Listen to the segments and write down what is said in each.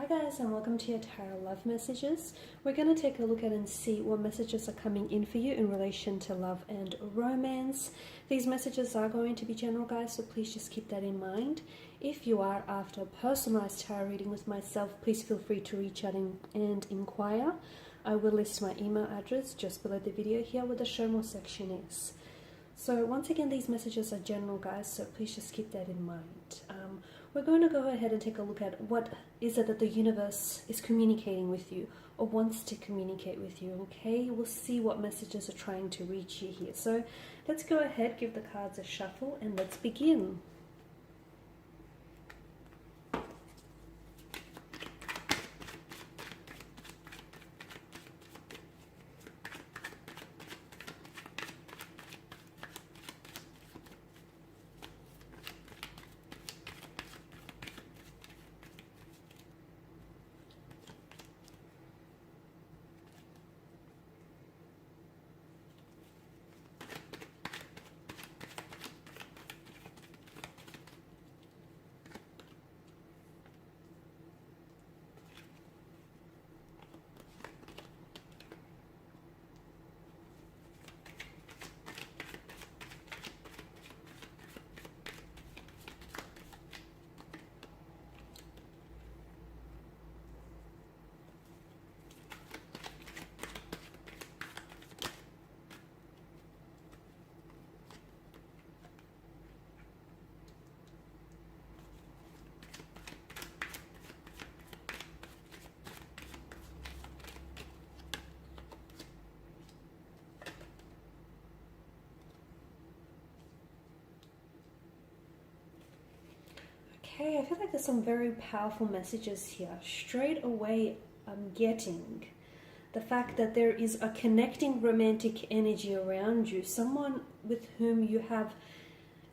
Hi guys, and welcome to your tarot love messages. We're going to take a look at and see what messages are coming in for you in relation to love and romance. These messages are going to be general, guys, so please just keep that in mind. If you are after a personalized tarot reading with myself, please feel free to reach out and inquire. I will list my email address just below the video here where the show more section is. So once again, these messages are general, guys, so please just keep that in mind. We're going to go ahead and take a look at what is it that the universe is communicating with you or wants to communicate with you, okay? We'll see what messages are trying to reach you here. So let's go ahead, give the cards a shuffle, and let's begin. Okay, I feel like there's some very powerful messages here. Straight away, I'm getting the fact that there is a connecting romantic energy around you. Someone with whom you have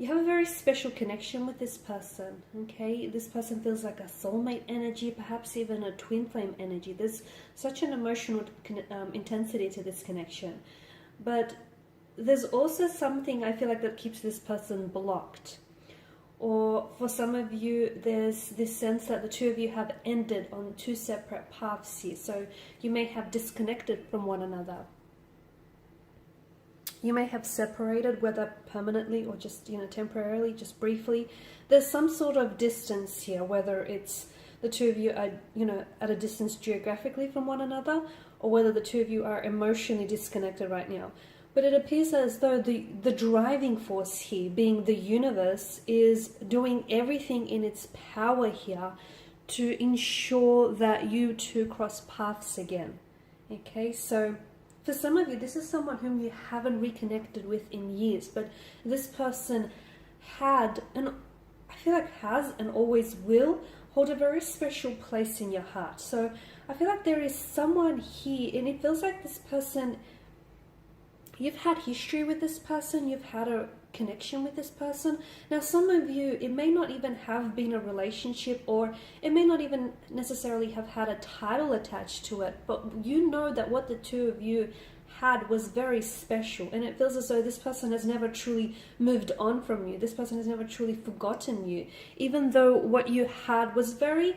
a very special connection with this person, okay? This person feels like a soulmate energy, perhaps even a twin flame energy. There's such an emotional intensity to this connection. But there's also something I feel like that keeps this person blocked. Or for some of you, there's this sense that the two of you have ended on two separate paths here. So you may have disconnected from one another. You may have separated, whether permanently or just, temporarily, just briefly. There's some sort of distance here, whether it's the two of you are, at a distance geographically from one another, or whether the two of you are emotionally disconnected right now. But it appears as though the driving force here, being the universe, is doing everything in its power here to ensure that you two cross paths again. Okay, so for some of you, this is someone whom you haven't reconnected with in years, but this person had, and I feel like has and always will, hold a very special place in your heart. So I feel like there is someone here, and it feels like this person, you've had history with this person, you've had a connection with this person. Now, some of you, it may not even have been a relationship, or it may not even necessarily have had a title attached to it, but you know that what the two of you had was very special, and it feels as though this person has never truly moved on from you. This person has never truly forgotten you, even though what you had was very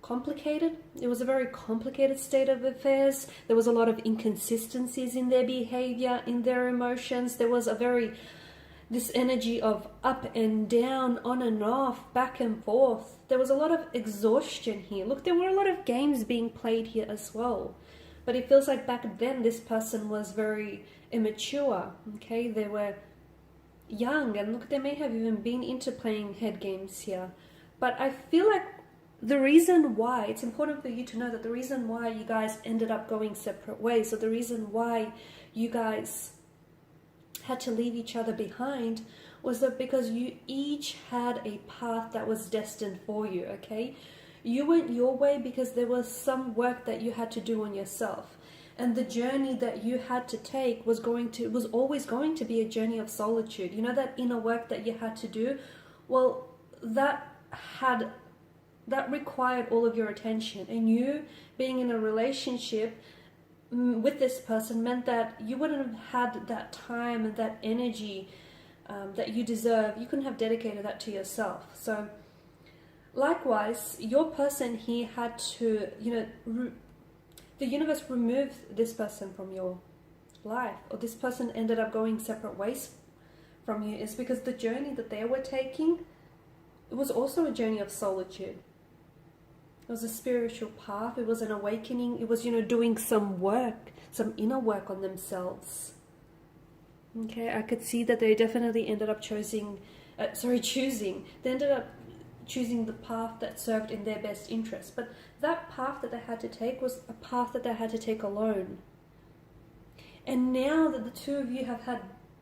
complicated. It was a very complicated state of affairs. There was a lot of inconsistencies in their behavior, in their emotions. There was this energy of up and down, on and off, back and forth. There was a lot of exhaustion here. Look, there were a lot of games being played here as well. But it feels like back then this person was very immature, okay? They were young, and look, they may have even been into playing head games here. But I feel like the reason why, it's important for you to know that the reason why you guys ended up going separate ways, or the reason why you guys had to leave each other behind, was that because you each had a path that was destined for you, okay? You went your way because there was some work that you had to do on yourself. And the journey that you had to take was always going to be a journey of solitude. You know, that inner work that you had to do? Well, that required all of your attention, and you being in a relationship with this person meant that you wouldn't have had that time and that energy that you deserve. You couldn't have dedicated that to yourself. So Likewise, your person here had to, the universe removed this person from your life, or this person ended up going separate ways from you, is because the journey that they were taking, it was also a journey of solitude. It was a spiritual path. It was an awakening. It was, doing some work, some inner work on themselves. Okay, I could see that they definitely ended up choosing. They ended up choosing the path that served in their best interest. But that path that they had to take was a path that they had to take alone. And now that the two of you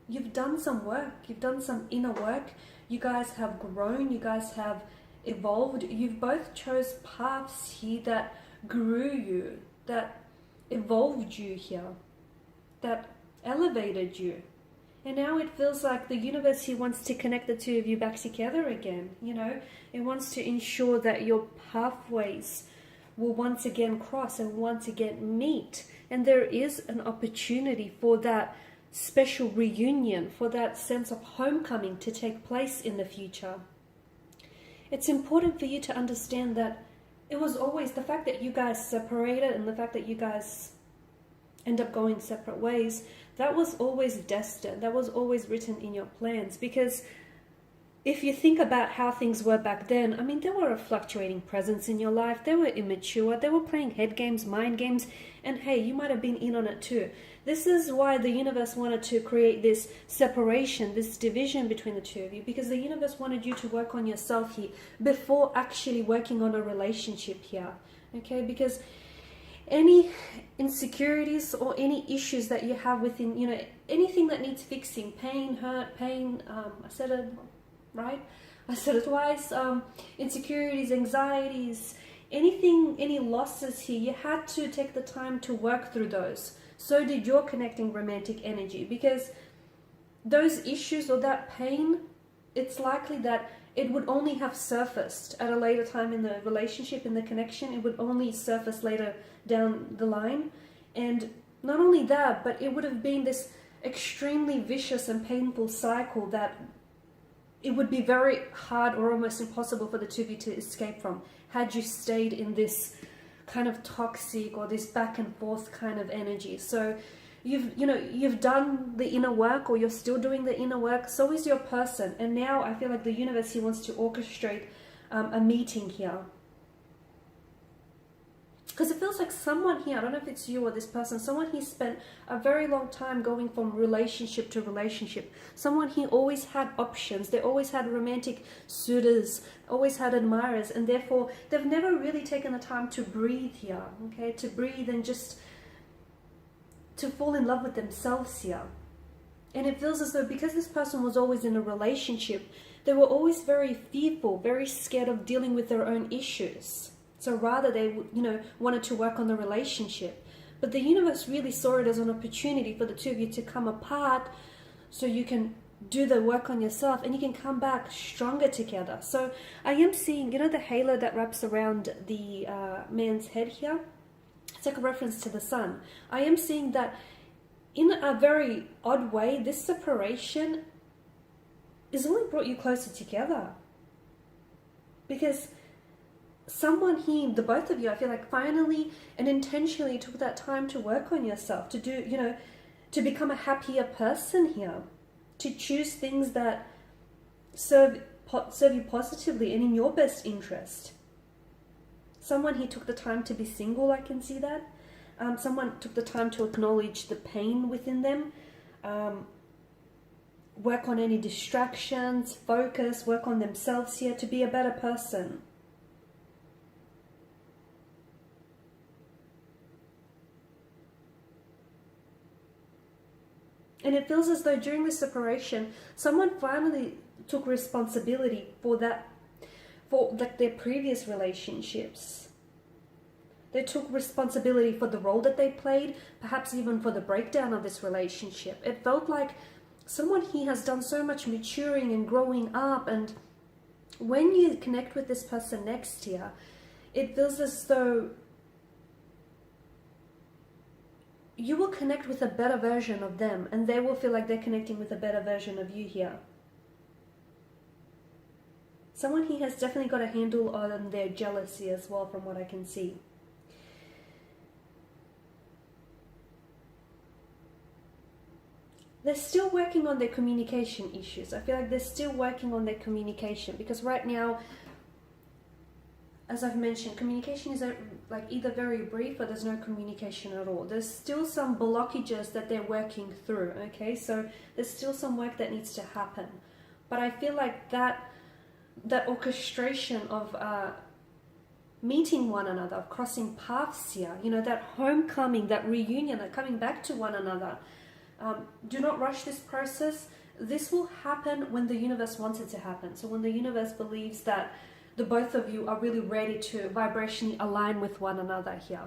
you've done some work, you've done some inner work, you guys have grown, you guys have evolved, you've both chose paths here that grew you, that evolved you here, that elevated you. And now it feels like the universe here wants to connect the two of you back together again. It wants to ensure that your pathways will once again cross and once again meet. And there is an opportunity for that special reunion, for that sense of homecoming to take place in the future. It's important for you to understand that it was always the fact that you guys separated and the fact that you guys end up going separate ways, that was always destined. That was always written in your plans. Because if you think about how things were back then, there were a fluctuating presence in your life. They were immature. They were playing head games, mind games. And hey, you might have been in on it too. This is why the universe wanted to create this separation, this division between the two of you, because the universe wanted you to work on yourself here before actually working on a relationship here. Okay, because any insecurities or any issues that you have within, anything that needs fixing, pain, hurt, I said it right? I said it twice. Insecurities, anxieties, anything, any losses here, you had to take the time to work through those. So did your connecting romantic energy, because those issues or that pain, it's likely that it would only have surfaced at a later time in the relationship, in the connection. It would only surface later down the line. And not only that, but it would have been this extremely vicious and painful cycle that it would be very hard or almost impossible for the two of you to escape from had you stayed in this kind of toxic or this back and forth kind of energy. So you've done the inner work, or you're still doing the inner work. So is your person. And now I feel like the universe here wants to orchestrate a meeting here. Because it feels like someone here, I don't know if it's you or this person, someone here spent a very long time going from relationship to relationship. Someone here always had options. They always had romantic suitors, always had admirers, and therefore they've never really taken the time to breathe here, okay? To breathe and just to fall in love with themselves here. And it feels as though because this person was always in a relationship, they were always very fearful, very scared of dealing with their own issues. So rather they, wanted to work on the relationship. But the universe really saw it as an opportunity for the two of you to come apart so you can do the work on yourself and you can come back stronger together. So I am seeing, the halo that wraps around the man's head here. It's like a reference to the sun. I am seeing that in a very odd way, this separation has only brought you closer together. Because someone here, the both of you, I feel like finally and intentionally took that time to work on yourself, to do, to become a happier person here, to choose things that serve you positively and in your best interest. Someone here took the time to be single, I can see that. Someone took the time to acknowledge the pain within them, work on any distractions, focus, work on themselves here to be a better person. And it feels as though during this separation, someone finally took responsibility for that, for like their previous relationships. They took responsibility for the role that they played, perhaps even for the breakdown of this relationship. It felt like someone here has done so much maturing and growing up, and when you connect with this person next year, it feels as though you will connect with a better version of them, and they will feel like they're connecting with a better version of you here. Someone here has definitely got a handle on their jealousy as well, from what I can see. They're still working on their communication issues. I feel like they're still working on their communication, because right now, as I've mentioned, communication is like either very brief or there's no communication at all. There's still some blockages that they're working through, okay? So there's still some work that needs to happen. But I feel like that orchestration of meeting one another, of crossing paths here, you know, that homecoming, that reunion, that coming back to one another. Do not rush this process. This will happen when the universe wants it to happen. So when the universe believes that the both of you are really ready to vibrationally align with one another here.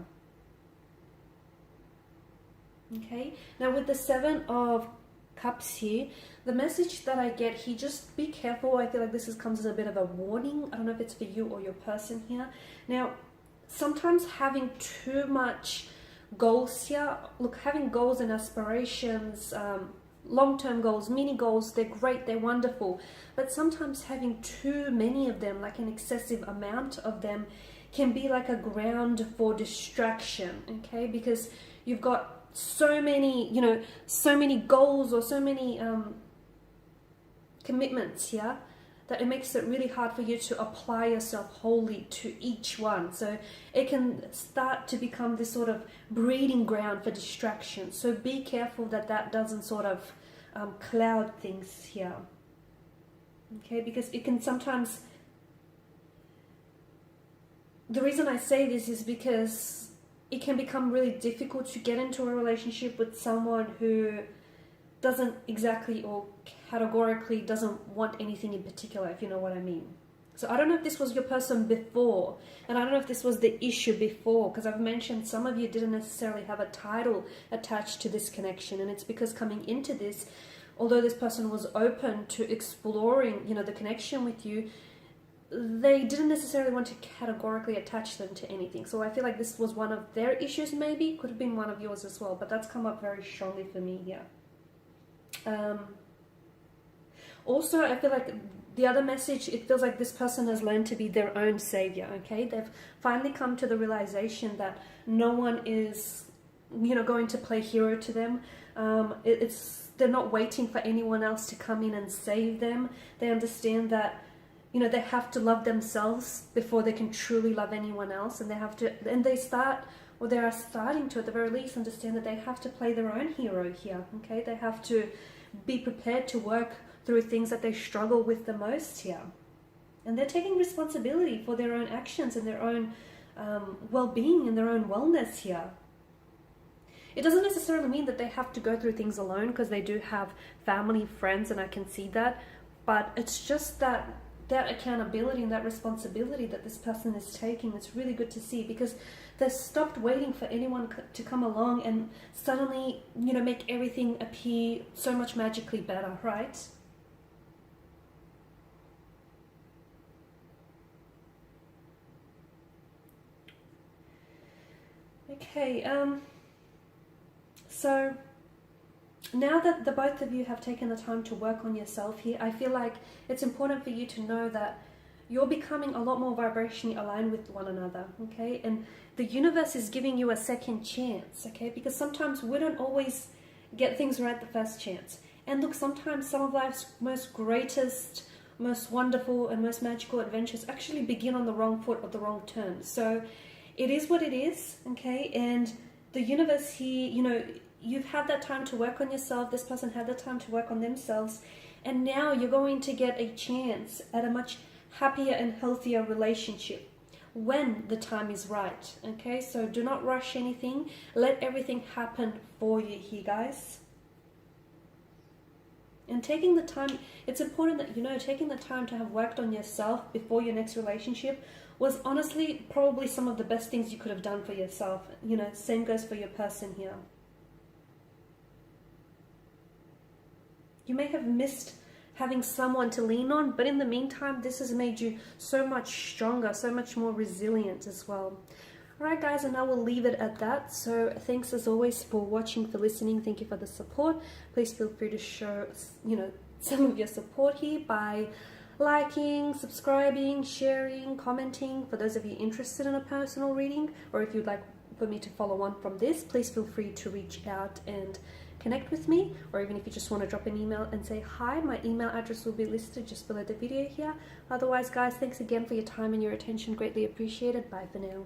Okay, now with the Seven of Cups here, the message that I get here, just be careful. I feel like this comes as a bit of a warning. I don't know if it's for you or your person here. Now, sometimes having too much goals here, look, having goals and aspirations, long-term goals, mini goals, they're great, they're wonderful, but sometimes having too many of them, like an excessive amount of them, can be like a ground for distraction, okay? Because you've got so many, you know, so many goals or so many commitments here, that it makes it really hard for you to apply yourself wholly to each one. So it can start to become this sort of breeding ground for distraction. So be careful that that doesn't sort of cloud things here. Okay, because it can sometimes... The reason I say this is because it can become really difficult to get into a relationship with someone who doesn't exactly or categorically doesn't want anything in particular, if you know what I mean. So I don't know if this was your person before, and I don't know if this was the issue before, because I've mentioned some of you didn't necessarily have a title attached to this connection, and it's because coming into this, although this person was open to exploring, you know, the connection with you, they didn't necessarily want to categorically attach them to anything. So I feel like this was one of their issues, maybe, could have been one of yours as well, but that's come up very strongly for me here. Also, I feel like the other message, it feels like this person has learned to be their own savior, okay? They've finally come to the realization that no one is, you know, going to play hero to them. They're not waiting for anyone else to come in and save them. They understand that, you know, they have to love themselves before they can truly love anyone else, and they have to, and they start, or they are starting to, at the very least, understand that they have to play their own hero here, okay? They have to be prepared to work through things that they struggle with the most here. And they're taking responsibility for their own actions and their own well-being and their own wellness here. It doesn't necessarily mean that they have to go through things alone, because they do have family, friends, and I can see that. But it's just that accountability and that responsibility that this person is taking, it's really good to see, because they've stopped waiting for anyone to come along and suddenly, you know, make everything appear so much magically better, right? Okay, so now that the both of you have taken the time to work on yourself here, I feel like it's important for you to know that you're becoming a lot more vibrationally aligned with one another, okay? And the universe is giving you a second chance, okay? Because sometimes we don't always get things right the first chance. And look, sometimes some of life's most greatest, most wonderful and most magical adventures actually begin on the wrong foot or the wrong turn. So it is what it is, okay? And the universe here, you know, you've had that time to work on yourself. This person had the time to work on themselves. And now you're going to get a chance at a much happier and healthier relationship when the time is right, okay? So do not rush anything. Let everything happen for you here, guys. And taking the time, it's important that, you know, taking the time to have worked on yourself before your next relationship was honestly probably some of the best things you could have done for yourself. You know, same goes for your person here. You may have missed having someone to lean on, but in the meantime, this has made you so much stronger, so much more resilient as well. Alright guys, and I will leave it at that. So thanks as always for watching, for listening. Thank you for the support. Please feel free to show, you know, some of your support here by liking, subscribing, sharing, commenting. For those of you interested in a personal reading, or if you'd like for me to follow on from this, please feel free to reach out and connect with me, or even if you just want to drop an email and say hi, my email address will be listed just below the video here. Otherwise, guys, thanks again for your time and your attention. Greatly appreciated. Bye for now.